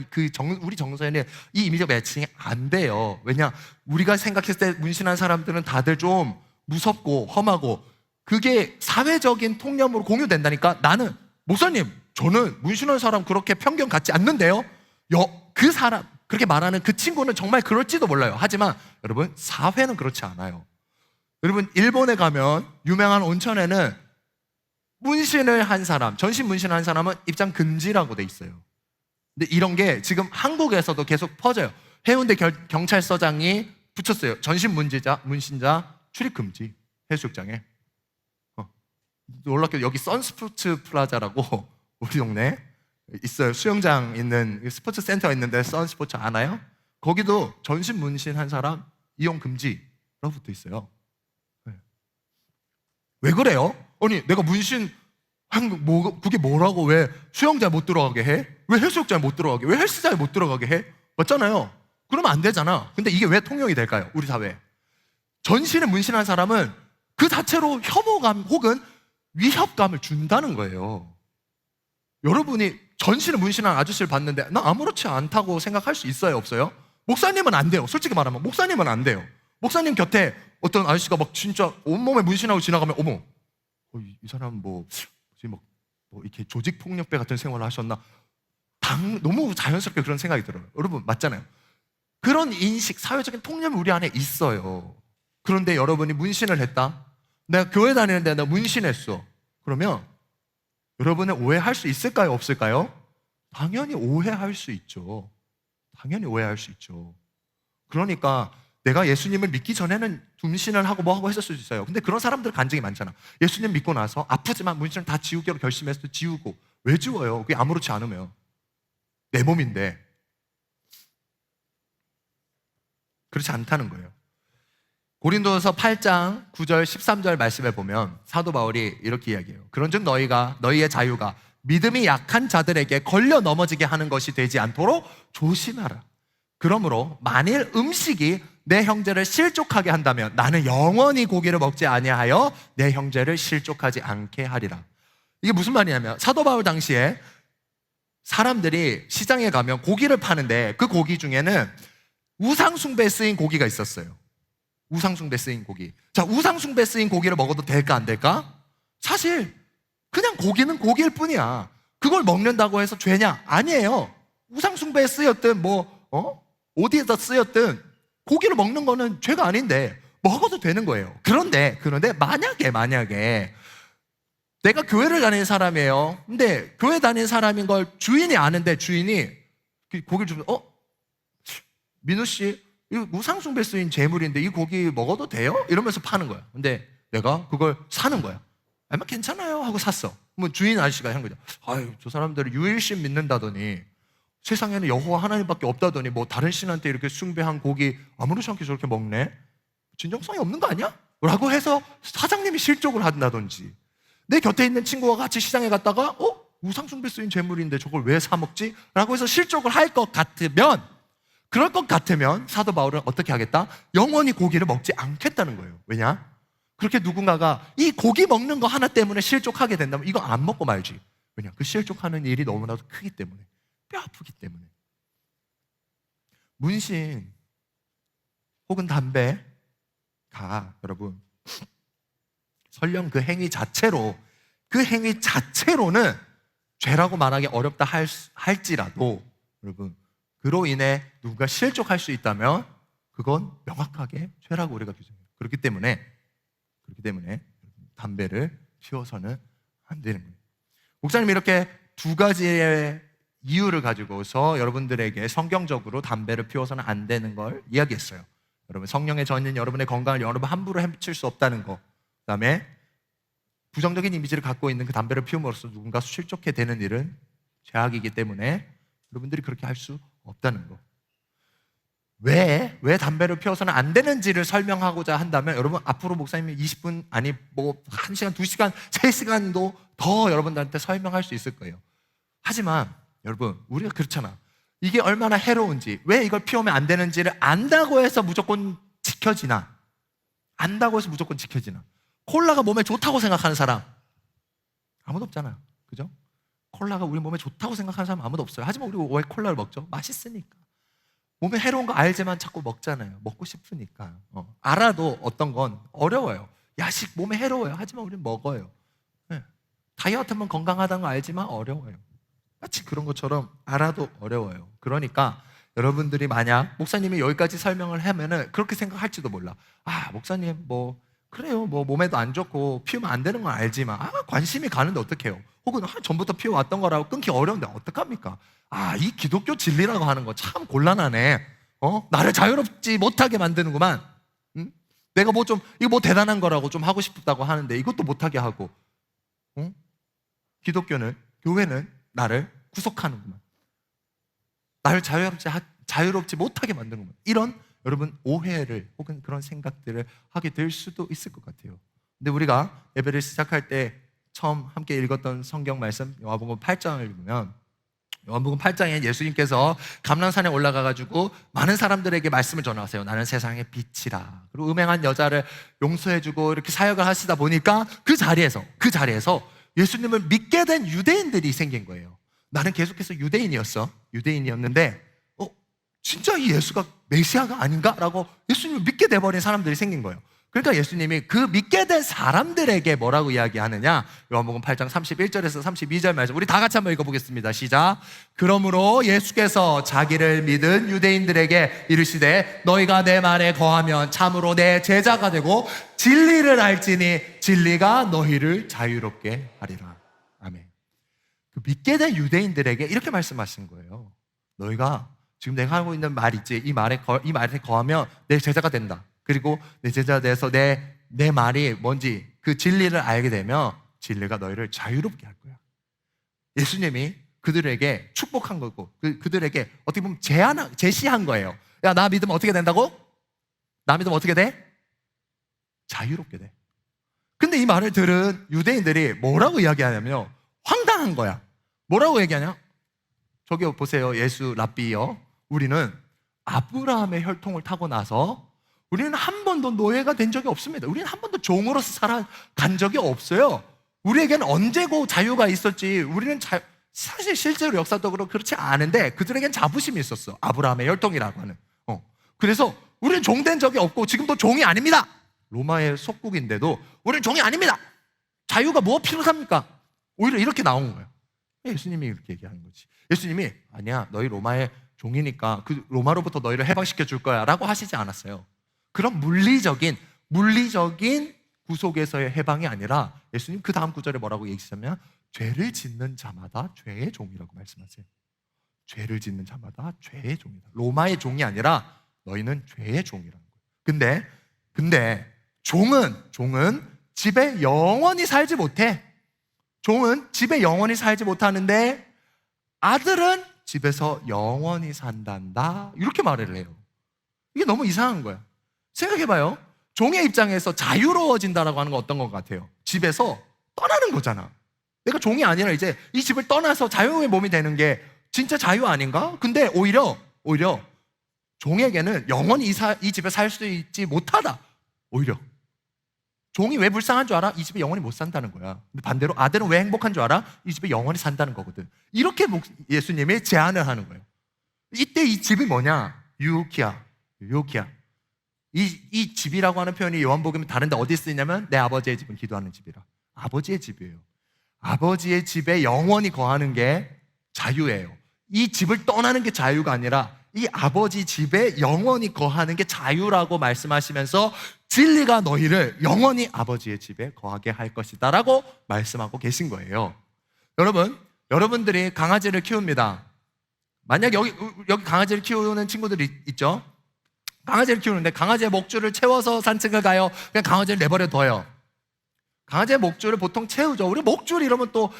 우리 정서에는 이 이미지가 매칭이 안 돼요. 왜냐? 우리가 생각했을 때 문신한 사람들은 다들 좀 무섭고 험하고 그게 사회적인 통념으로 공유된다니까. 나는 목사님, 저는 문신한 사람 그렇게 편견 갖지 않는데요. 그 사람 그렇게 말하는 그 친구는 정말 그럴지도 몰라요. 하지만 여러분, 사회는 그렇지 않아요. 여러분, 일본에 가면 유명한 온천에는 문신을 한 사람, 전신 문신을 한 사람은 입장 금지라고 돼 있어요. 근데 이런 게 지금 한국에서도 계속 퍼져요. 해운대 경찰서장이 붙였어요. 전신 문신자 출입 금지, 해수욕장에. 놀랍게도 여기 선스포츠 플라자라고 우리 동네 있어요. 수영장 있는 스포츠 센터 있는데 선스포츠 아나요? 거기도 전신 문신 한 사람 이용 금지라고 붙어 있어요. 왜 그래요? 아니, 내가 문신 그게 뭐라고 왜 수영장에 못 들어가게 해? 왜 해수욕장에 못 들어가게 해? 왜 헬스장에 못 들어가게 해? 맞잖아요. 그러면 안 되잖아. 근데 이게 왜 통용이 될까요? 우리 사회에. 전신에 문신한 사람은 그 자체로 혐오감 혹은 위협감을 준다는 거예요. 여러분이 전신에 문신한 아저씨를 봤는데 나 아무렇지 않다고 생각할 수 있어요, 없어요? 목사님은 안 돼요. 솔직히 말하면 목사님은 안 돼요. 목사님 곁에 어떤 아저씨가 막 진짜 온몸에 문신하고 지나가면 어머, 이 사람 뭐 이렇게 조직폭력배 같은 생활을 하셨나? 너무 자연스럽게 그런 생각이 들어요. 여러분, 맞잖아요. 그런 인식, 사회적인 통념이 우리 안에 있어요. 그런데 여러분이 문신을 했다? 내가 교회 다니는데 나 문신했어. 그러면 여러분은 오해할 수 있을까요? 없을까요? 당연히 오해할 수 있죠. 당연히 오해할 수 있죠. 그러니까 내가 예수님을 믿기 전에는 문신을 하고 뭐 하고 했을 수 있어요. 근데 그런 사람들 간증이 많잖아. 예수님 믿고 나서 아프지만 문신을 다 지우기로 결심해서 지우고. 왜 지워요? 그게 아무렇지 않으면. 내 몸인데. 그렇지 않다는 거예요. 고린도서 8장 9절 13절 말씀에 보면 사도 바울이 이렇게 이야기해요. 그런즉 너희의 자유가 믿음이 약한 자들에게 걸려 넘어지게 하는 것이 되지 않도록 조심하라. 그러므로 만일 음식이 내 형제를 실족하게 한다면 나는 영원히 고기를 먹지 아니하여 내 형제를 실족하지 않게 하리라. 이게 무슨 말이냐면 사도 바울 당시에 사람들이 시장에 가면 고기를 파는데 그 고기 중에는 우상숭배에 쓰인 고기가 있었어요. 우상숭배 쓰인 고기. 자, 우상숭배 쓰인 고기를 먹어도 될까 안 될까? 사실 그냥 고기는 고기일 뿐이야. 그걸 먹는다고 해서 죄냐? 아니에요. 우상숭배에 쓰였든 어디에다 쓰였든 고기를 먹는 거는 죄가 아닌데 먹어도 되는 거예요. 그런데 만약에 내가 교회를 다니는 사람이에요. 근데 교회 다니는 사람인 걸 주인이 아는데 주인이 고기를 주면 민우 씨, 이거 우상숭배 쓰인 재물인데 이 고기 먹어도 돼요? 이러면서 파는 거야. 근데 내가 그걸 사는 거야. 아마 괜찮아요 하고 샀어. 뭐 주인 아저씨가 한 거죠. 아유, 저 사람들은 유일신 믿는다더니 세상에는 여호와 하나님밖에 없다더니 뭐 다른 신한테 이렇게 숭배한 고기 아무렇지 않게 저렇게 먹네? 진정성이 없는 거 아니야? 라고 해서 사장님이 실족을 한다든지, 내 곁에 있는 친구와 같이 시장에 갔다가 우상숭배 쓰인 재물인데 저걸 왜 사 먹지? 라고 해서 실족을 할 것 같으면, 그럴 것 같으면 사도 바울은 어떻게 하겠다? 영원히 고기를 먹지 않겠다는 거예요. 왜냐? 그렇게 누군가가 이 고기 먹는 거 하나 때문에 실족하게 된다면 이거 안 먹고 말지. 왜냐? 그 실족하는 일이 너무나도 크기 때문에, 뼈 아프기 때문에. 문신 혹은 담배가 여러분 설령 그 행위 자체로는 죄라고 말하기 어렵다 할지라도 여러분 그로 인해 누군가 실족할 수 있다면 그건 명확하게 죄라고 우리가 규정해요. 그렇기 때문에 담배를 피워서는 안 되는 거예요. 목사님이 이렇게 두 가지의 이유를 가지고서 여러분들에게 성경적으로 담배를 피워서는 안 되는 걸 이야기했어요. 여러분 성령의 전인 여러분의 건강을 여러분 함부로 해칠 수 없다는 거, 그다음에 부정적인 이미지를 갖고 있는 그 담배를 피움으로써 누군가 실족해 되는 일은 죄악이기 때문에 여러분들이 그렇게 할 수 없다는 거. 왜 담배를 피워서는 안 되는지를 설명하고자 한다면 여러분 앞으로 목사님이 20분 아니 뭐 1시간, 2시간, 3시간도 더 여러분들한테 설명할 수 있을 거예요. 하지만 여러분 우리가 그렇잖아. 이게 얼마나 해로운지, 왜 이걸 피우면 안 되는지를 안다고 해서 무조건 지켜지나? 콜라가 몸에 좋다고 생각하는 사람 아무도 없잖아요. 그죠? 콜라가 우리 몸에 좋다고 생각하는 사람 아무도 없어요. 하지만 우리 왜 콜라를 먹죠? 맛있으니까. 몸에 해로운 거 알지만 자꾸 먹잖아요. 먹고 싶으니까. 알아도 어떤 건 어려워요. 야식 몸에 해로워요. 하지만 우리는 먹어요. 네. 다이어트면 건강하다는 거 알지만 어려워요. 마치 그런 것처럼 알아도 어려워요. 그러니까 여러분들이 만약 목사님이 여기까지 설명을 하면은 그렇게 생각할지도 몰라. 아, 목사님 그래요. 몸에도 안 좋고 피우면 안 되는 건 알지만 관심이 가는데 어떡해요? 혹은 전부터 피워왔던 거라고 끊기 어려운데 어떡합니까? 이 기독교 진리라고 하는 거 참 곤란하네. 나를 자유롭지 못하게 만드는구만. 응? 내가 이거 대단한 거라고 좀 하고 싶다고 하는데 이것도 못하게 하고, 응? 교회는 나를 구속하는구만. 나를 자유롭지 못하게 만드는구만. 이런 여러분 오해를 혹은 그런 생각들을 하게 될 수도 있을 것 같아요. 근데 우리가 예배를 시작할 때 처음 함께 읽었던 성경 말씀 요한복음 8장을 보면 요한복음 8장에 예수님께서 감람산에 올라가가지고 많은 사람들에게 말씀을 전하세요. 나는 세상의 빛이라. 그리고 음행한 여자를 용서해주고 이렇게 사역을 하시다 보니까 그 자리에서 예수님을 믿게 된 유대인들이 생긴 거예요. 나는 계속해서 유대인이었는데 진짜 이 예수가 메시아가 아닌가라고 예수님을 믿게 돼버린 사람들이 생긴 거예요. 그러니까 예수님이 그 믿게 된 사람들에게 뭐라고 이야기하느냐? 요한복음 8장 31절에서 32절 말씀 우리 다 같이 한번 읽어보겠습니다. 시작. 그러므로 예수께서 자기를 믿은 유대인들에게 이르시되 너희가 내 말에 거하면 참으로 내 제자가 되고 진리를 알지니 진리가 너희를 자유롭게 하리라. 아멘. 그 믿게 된 유대인들에게 이렇게 말씀하신 거예요. 너희가 지금 내가 하고 있는 말 있지? 이 말에 거하면 내 제자가 된다. 그리고 내 제자 돼서 내 말이 뭔지 그 진리를 알게 되면 진리가 너희를 자유롭게 할 거야. 예수님이 그들에게 축복한 거고 그들에게 어떻게 보면 제시한 거예요. 야, 나 믿으면 어떻게 된다고? 나 믿으면 어떻게 돼? 자유롭게 돼. 근데 이 말을 들은 유대인들이 뭐라고 이야기하냐면요, 황당한 거야. 뭐라고 얘기하냐? 저기 보세요, 예수 랍비요. 우리는 아브라함의 혈통을 타고 나서 우리는 한 번도 노예가 된 적이 없습니다. 우리는 한 번도 종으로서 살아간 적이 없어요. 우리에게는 언제고 자유가 있었지. 우리는 사실 실제로 역사적으로 그렇지 않은데 그들에겐 자부심이 있었어. 아브라함의 혈통이라고 하는. 그래서 우리는 종된 적이 없고 지금도 종이 아닙니다. 로마의 속국인데도 우리는 종이 아닙니다. 자유가 뭐가 필요합니까? 오히려 이렇게 나온 거예요. 예수님이 이렇게 얘기하는 거지. 예수님이 아니야, 너희 로마의 종이니까 그 로마로부터 너희를 해방시켜 줄 거야 라고 하시지 않았어요. 그런 물리적인 구속에서의 해방이 아니라 예수님 그 다음 구절에 뭐라고 얘기하시냐면 죄를 짓는 자마다 죄의 종이라고 말씀하세요. 죄를 짓는 자마다 죄의 종이다. 로마의 종이 아니라 너희는 죄의 종이라는 거예요. 근데 종은 집에 영원히 살지 못해. 종은 집에 영원히 살지 못하는데 아들은 집에서 영원히 산단다. 이렇게 말을 해요. 이게 너무 이상한 거야. 생각해봐요. 종의 입장에서 자유로워진다라고 하는 건 어떤 것 같아요? 집에서 떠나는 거잖아. 내가 종이 아니라 이제 이 집을 떠나서 자유의 몸이 되는 게 진짜 자유 아닌가? 근데 오히려 종에게는 영원히 이 집에 살 수 있지 못하다. 오히려 종이 왜 불쌍한 줄 알아? 이 집에 영원히 못 산다는 거야. 근데 반대로 아들은 왜 행복한 줄 알아? 이 집에 영원히 산다는 거거든. 이렇게 예수님이 제안을 하는 거예요. 이때 이 집이 뭐냐? 유오키아. 이 집이라고 하는 표현이 요한복음에 다른데 어디 쓰이냐면 내 아버지의 집은 기도하는 집이라. 아버지의 집이에요. 아버지의 집에 영원히 거하는 게 자유예요. 이 집을 떠나는 게 자유가 아니라 이 아버지 집에 영원히 거하는 게 자유라고 말씀하시면서 진리가 너희를 영원히 아버지의 집에 거하게 할 것이다 라고 말씀하고 계신 거예요. 여러분들이 강아지를 키웁니다. 만약 여기 강아지를 키우는 친구들이 있죠? 강아지를 키우는데 강아지의 목줄을 채워서 산책을 가요? 그냥 강아지를 내버려 둬요? 강아지의 목줄을 보통 채우죠. 우리 목줄 이러면 또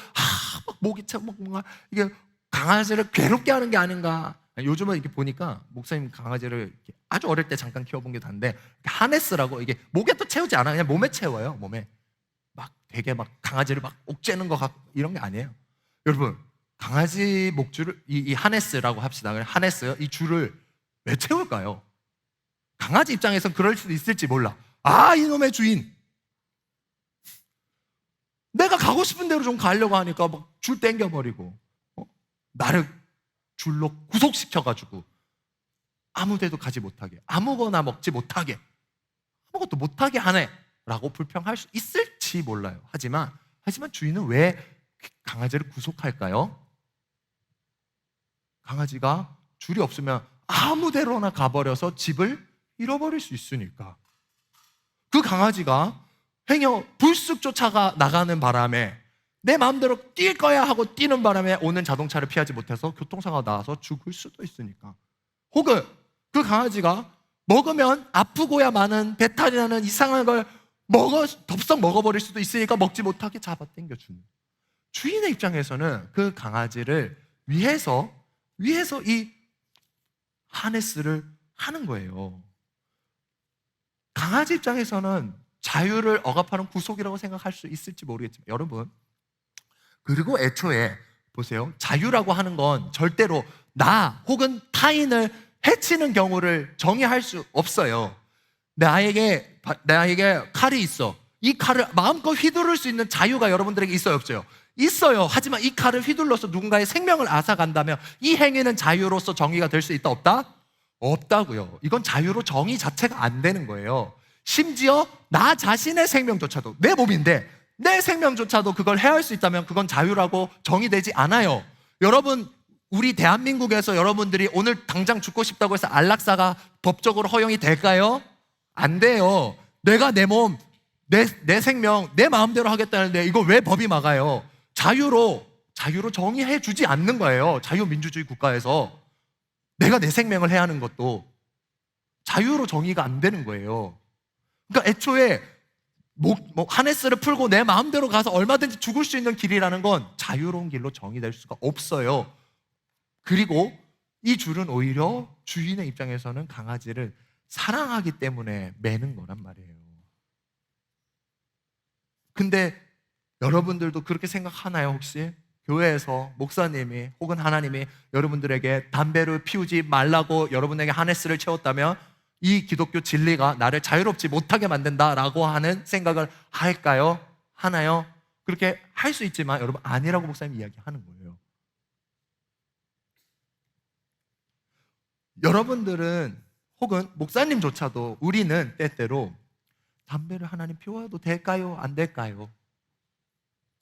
막 목이 차 뭔가 이게 강아지를 괴롭게 하는 게 아닌가. 요즘은 이렇게 보니까 목사님 강아지를 이렇게 아주 어릴 때 잠깐 키워본 게 다른데 하네스라고 이게 목에 또 채우지 않아요. 그냥 몸에 채워요. 몸에 막 되게 막 강아지를 막 옥죄는 것 같고 이런 게 아니에요. 여러분 강아지 목줄을 이 하네스라고 합시다. 하네스 이 줄을 왜 채울까요? 강아지 입장에선 그럴 수도 있을지 몰라. 아 이놈의 주인 내가 가고 싶은 대로 좀 가려고 하니까 막 줄 땡겨버리고 나를 줄로 구속시켜가지고 아무 데도 가지 못하게 아무거나 먹지 못하게 아무것도 못하게 하네 라고 불평할 수 있을지 몰라요. 하지만 주인은 왜 강아지를 구속할까요? 강아지가 줄이 없으면 아무 데로나 가버려서 집을 잃어버릴 수 있으니까. 그 강아지가 행여 불쑥 쫓아가 나가는 바람에 내 마음대로 뛸 거야 하고 뛰는 바람에 오는 자동차를 피하지 못해서 교통사고가 나와서 죽을 수도 있으니까. 혹은 그 강아지가 먹으면 아프고야 마는 배탈이라는 이상한 걸 덥석 먹어버릴 수도 있으니까 먹지 못하게 잡아당겨주는. 주인의 입장에서는 그 강아지를 위해서 이 하네스를 하는 거예요. 강아지 입장에서는 자유를 억압하는 구속이라고 생각할 수 있을지 모르겠지만 여러분 그리고 애초에 보세요. 자유라고 하는 건 절대로 나 혹은 타인을 해치는 경우를 정의할 수 없어요. 나에게 칼이 있어. 이 칼을 마음껏 휘두를 수 있는 자유가 여러분들에게 있어요, 없어요? 있어요. 하지만 이 칼을 휘둘러서 누군가의 생명을 앗아간다면 이 행위는 자유로서 정의가 될 수 있다, 없다? 없다고요. 이건 자유로 정의 자체가 안 되는 거예요. 심지어 나 자신의 생명조차도 내 몸인데 내 생명조차도 그걸 해할 수 있다면 그건 자유라고 정의되지 않아요. 여러분 우리 대한민국에서 여러분들이 오늘 당장 죽고 싶다고 해서 안락사가 법적으로 허용이 될까요? 안 돼요. 내가 내 몸, 내 생명, 내 마음대로 하겠다는데 이거 왜 법이 막아요? 자유로 정의해 주지 않는 거예요. 자유민주주의 국가에서 내가 내 생명을 해야 하는 것도 자유로 정의가 안 되는 거예요. 그러니까 애초에 하네스를 풀고 내 마음대로 가서 얼마든지 죽을 수 있는 길이라는 건 자유로운 길로 정의될 수가 없어요. 그리고 이 줄은 오히려 주인의 입장에서는 강아지를 사랑하기 때문에 매는 거란 말이에요. 근데 여러분들도 그렇게 생각하나요 혹시? 교회에서 목사님이 혹은 하나님이 여러분들에게 담배를 피우지 말라고 여러분에게 하네스를 채웠다면 이 기독교 진리가 나를 자유롭지 못하게 만든다라고 하는 생각을 할까요? 하나요? 그렇게 할 수 있지만 여러분 아니라고 목사님이 이야기하는 거예요. 여러분들은 혹은 목사님조차도 우리는 때때로 담배를 하나님 피워도 될까요? 안 될까요?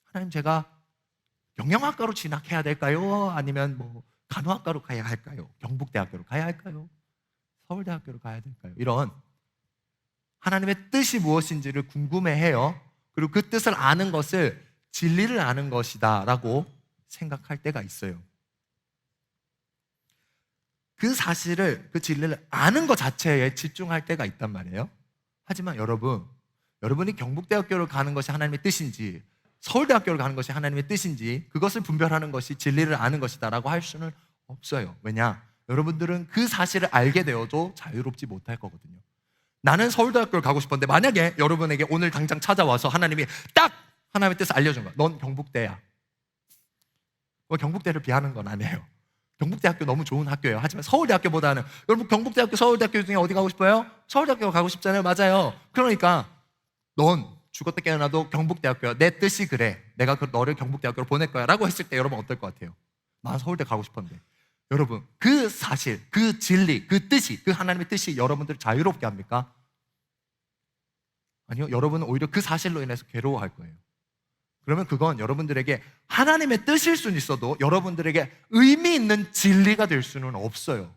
하나님 제가 영양학과로 진학해야 될까요? 아니면 간호학과로 가야 할까요? 경북대학교로 가야 할까요? 서울대학교로 가야 될까요? 이런 하나님의 뜻이 무엇인지를 궁금해해요. 그리고 그 뜻을 아는 것을 진리를 아는 것이다 라고 생각할 때가 있어요. 그 사실을, 그 진리를 아는 것 자체에 집중할 때가 있단 말이에요. 하지만 여러분이 경북대학교를 가는 것이 하나님의 뜻인지 서울대학교를 가는 것이 하나님의 뜻인지 그것을 분별하는 것이 진리를 아는 것이다 라고 할 수는 없어요. 왜냐? 여러분들은 그 사실을 알게 되어도 자유롭지 못할 거거든요. 나는 서울대학교를 가고 싶었는데 만약에 여러분에게 오늘 당장 찾아와서 하나님이 딱 하나님의 뜻을 알려준 거야. 넌 경북대야. 경북대를 비하는 건 아니에요. 경북대학교 너무 좋은 학교예요. 하지만 서울대학교보다는 여러분 경북대학교, 서울대학교 중에 어디 가고 싶어요? 서울대학교 가고 싶잖아요. 맞아요. 그러니까 넌 죽었다 깨어나도 경북대학교야. 내 뜻이 그래. 내가 너를 경북대학교로 보낼 거야 라고 했을 때 여러분 어떨 것 같아요? 난 서울대 가고 싶었는데. 여러분 그 사실, 그 진리, 그 뜻이, 그 하나님의 뜻이 여러분들을 자유롭게 합니까? 아니요, 여러분은 오히려 그 사실로 인해서 괴로워할 거예요. 그러면 그건 여러분들에게 하나님의 뜻일 수는 있어도 여러분들에게 의미 있는 진리가 될 수는 없어요.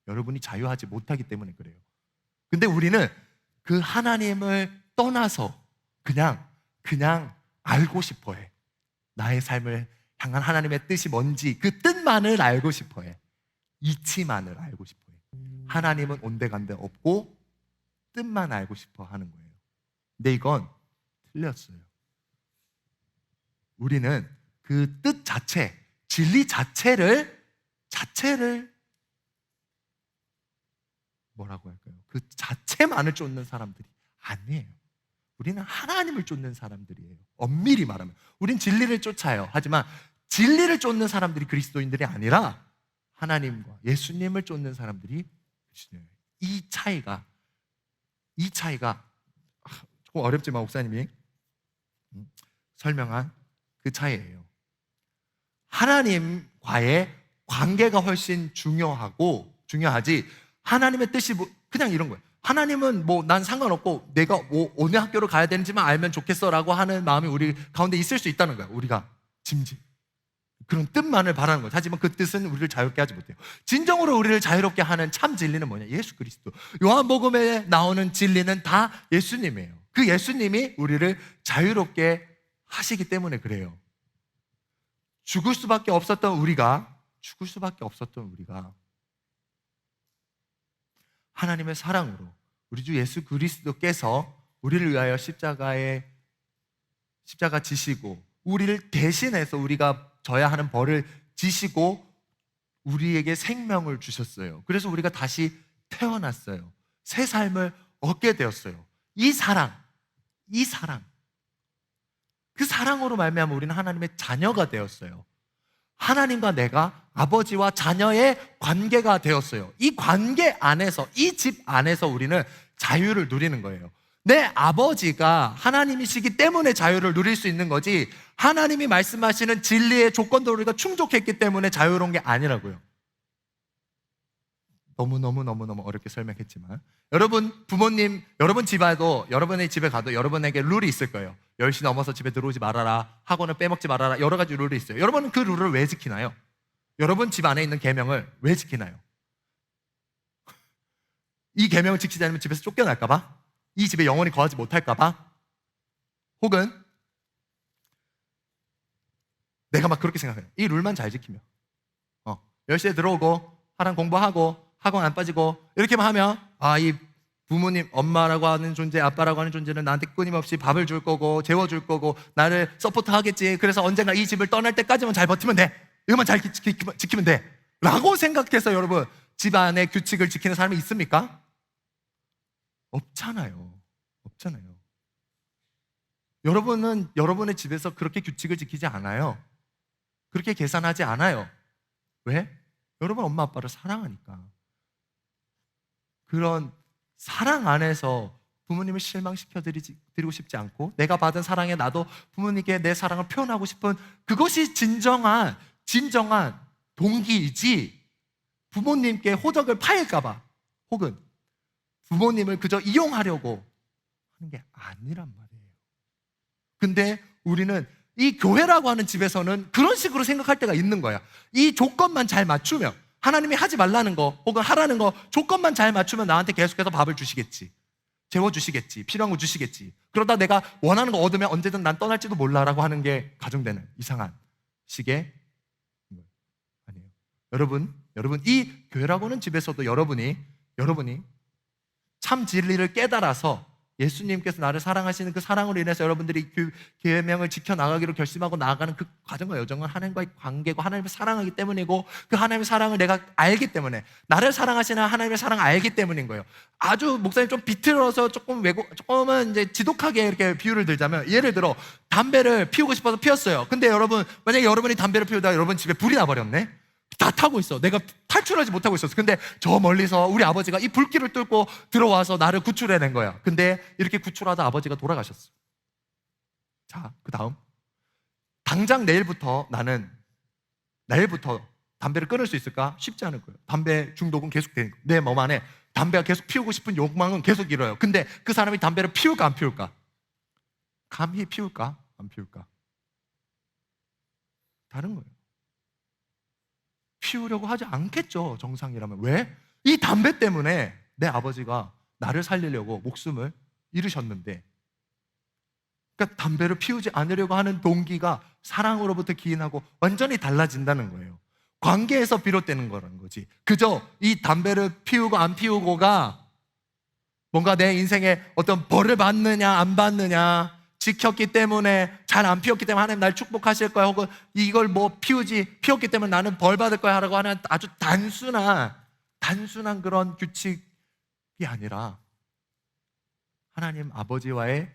여러분이 자유하지 못하기 때문에 그래요. 근데 우리는 그 하나님을 떠나서 그냥 알고 싶어 해. 나의 삶을 향한 하나님의 뜻이 뭔지 그 뜻만을 알고 싶어 해. 이치만을 알고 싶어 해. 하나님은 온데간데 없고 뜻만 알고 싶어 하는 거예요. 근데 이건 틀렸어요. 우리는 그 뜻 자체, 진리 자체를 뭐라고 할까요? 그 자체만을 쫓는 사람들이 아니에요. 우리는 하나님을 쫓는 사람들이에요. 엄밀히 말하면 우린 진리를 쫓아요. 하지만 진리를 쫓는 사람들이 그리스도인들이 아니라 하나님과 예수님을 쫓는 사람들이 그리스도인이에요. 이 차이가 조금 어렵지만 목사님이 설명한 그 차이예요. 하나님과의 관계가 훨씬 중요하지. 하나님의 뜻이 그냥 이런 거예요. 하나님은 난 상관없고 내가 어느 학교를 가야 되는지만 알면 좋겠어라고 하는 마음이 우리 가운데 있을 수 있다는 거예요. 우리가 그런 뜻만을 바라는 거예요. 하지만 그 뜻은 우리를 자유롭게 하지 못해요. 진정으로 우리를 자유롭게 하는 참 진리는 뭐냐? 예수 그리스도. 요한복음에 나오는 진리는 다 예수님이에요. 그 예수님이 우리를 자유롭게 하시기 때문에 그래요. 죽을 수밖에 없었던 우리가 하나님의 사랑으로 우리 주 예수 그리스도께서 우리를 위하여 십자가 지시고 우리를 대신해서 우리가 져야 하는 벌을 지시고 우리에게 생명을 주셨어요. 그래서 우리가 다시 태어났어요. 새 삶을 얻게 되었어요. 이 사랑 그 사랑으로 말미암아 우리는 하나님의 자녀가 되었어요. 하나님과 내가 아버지와 자녀의 관계가 되었어요. 이 관계 안에서, 이 집 안에서 우리는 자유를 누리는 거예요. 내 아버지가 하나님이시기 때문에 자유를 누릴 수 있는 거지, 하나님이 말씀하시는 진리의 조건도 우리가 충족했기 때문에 자유로운 게 아니라고요. 너무 어렵게 설명했지만, 여러분 부모님, 여러분 집에도, 여러분의 집에 가도 여러분에게 룰이 있을 거예요. 10시 넘어서 집에 들어오지 말아라, 학원을 빼먹지 말아라, 여러 가지 룰이 있어요. 여러분은 그 룰을 왜 지키나요? 여러분 집 안에 있는 계명을 왜 지키나요? 이 계명을 지키지 않으면 집에서 쫓겨날까 봐? 이 집에 영원히 거하지 못할까 봐? 혹은 내가 막 그렇게 생각해요. 이 룰만 잘 지키면 10시에 들어오고 하랑 공부하고 학원 안 빠지고 이렇게만 하면 이 부모님, 엄마라고 하는 존재, 아빠라고 하는 존재는 나한테 끊임없이 밥을 줄 거고 재워줄 거고 나를 서포트 하겠지. 그래서 언젠가 이 집을 떠날 때까지만 잘 버티면 돼. 이것만 잘 지키면 돼 라고 생각해서 여러분 집안의 규칙을 지키는 사람이 있습니까? 없잖아요. 여러분은 여러분의 집에서 그렇게 규칙을 지키지 않아요. 그렇게 계산하지 않아요. 왜? 여러분 엄마 아빠를 사랑하니까. 그런 사랑 안에서 부모님을 실망시켜드리고 싶지 않고, 내가 받은 사랑에 나도 부모님께 내 사랑을 표현하고 싶은 그것이 진정한 동기이지, 부모님께 호적을 파일까봐 혹은 부모님을 그저 이용하려고 하는 게 아니란 말이에요. 근데 우리는 이 교회라고 하는 집에서는 그런 식으로 생각할 때가 있는 거야. 이 조건만 잘 맞추면, 하나님이 하지 말라는 거 혹은 하라는 거 조건만 잘 맞추면 나한테 계속해서 밥을 주시겠지, 재워주시겠지, 필요한 거 주시겠지. 그러다 내가 원하는 거 얻으면 언제든 난 떠날지도 몰라라고 하는 게 가정되는 이상한 식의 아니에요. 여러분 이 교회라고 하는 집에서도 여러분이 참 진리를 깨달아서 예수님께서 나를 사랑하시는 그 사랑으로 인해서 여러분들이 그 계명을 지켜나가기로 결심하고 나아가는 그 과정과 여정은 하나님과의 관계고 하나님을 사랑하기 때문이고, 그 하나님의 사랑을 내가 알기 때문에, 나를 사랑하시는 하나님의 사랑을 알기 때문인 거예요. 아주 목사님 좀 비틀어서 조금은 이제 지독하게 이렇게 비유를 들자면, 예를 들어 담배를 피우고 싶어서 피웠어요. 근데 여러분, 만약에 여러분이 담배를 피우다가 여러분 집에 불이 나버렸네? 다 타고 있어. 내가 탈출하지 못하고 있었어. 근데 저 멀리서 우리 아버지가 이 불길을 뚫고 들어와서 나를 구출해낸 거야. 근데 이렇게 구출하다 아버지가 돌아가셨어. 자, 그 다음, 당장 내일부터 담배를 끊을 수 있을까? 쉽지 않을 거예요. 담배 중독은 계속되는 거예요. 내 몸 안에 담배가 계속 피우고 싶은 욕망은 계속 일어요. 근데 그 사람이 담배를 피울까 안 피울까? 감히 피울까 안 피울까? 다른 거예요. 피우려고 하지 않겠죠, 정상이라면. 왜? 이 담배 때문에 내 아버지가 나를 살리려고 목숨을 잃으셨는데, 그러니까 담배를 피우지 않으려고 하는 동기가 사랑으로부터 기인하고 완전히 달라진다는 거예요. 관계에서 비롯되는 거라는 거지. 그저 이 담배를 피우고 안 피우고가 뭔가 내 인생에 어떤 벌을 받느냐 안 받느냐, 지켰기 때문에, 잘 안 피웠기 때문에 하나님 날 축복하실 거야, 혹은 이걸 뭐 피웠기 때문에 나는 벌 받을 거야 라고 하는 아주 단순한 그런 규칙이 아니라 하나님 아버지와의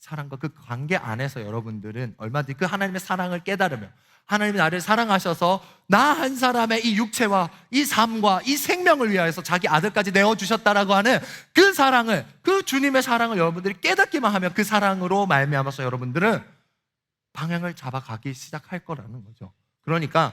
사랑과 그 관계 안에서 여러분들은 얼마든지 그 하나님의 사랑을 깨달으며, 하나님이 나를 사랑하셔서 나 한 사람의 이 육체와 이 삶과 이 생명을 위하여서 자기 아들까지 내어주셨다라고 하는 그 사랑을, 그 주님의 사랑을 여러분들이 깨닫기만 하면 그 사랑으로 말미암아서 여러분들은 방향을 잡아가기 시작할 거라는 거죠. 그러니까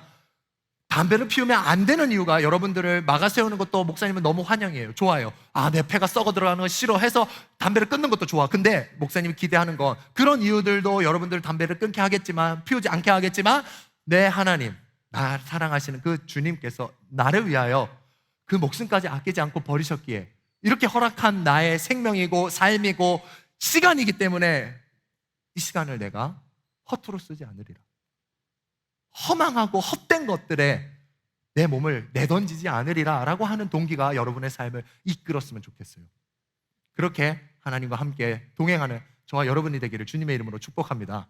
담배를 피우면 안 되는 이유가, 여러분들을 막아세우는 것도 목사님은 너무 환영이에요. 좋아요. 내 폐가 썩어 들어가는 거 싫어해서 담배를 끊는 것도 좋아. 근데 목사님이 기대하는 건, 그런 이유들도 여러분들 담배를 끊게 하겠지만, 피우지 않게 하겠지만, 내 하나님, 나 사랑하시는 그 주님께서 나를 위하여 그 목숨까지 아끼지 않고 버리셨기에 이렇게 허락한 나의 생명이고 삶이고 시간이기 때문에 이 시간을 내가 허투루 쓰지 않으리라. 허망하고 헛된 것들에 내 몸을 내던지지 않으리라 라고 하는 동기가 여러분의 삶을 이끌었으면 좋겠어요. 그렇게 하나님과 함께 동행하는 저와 여러분이 되기를 주님의 이름으로 축복합니다.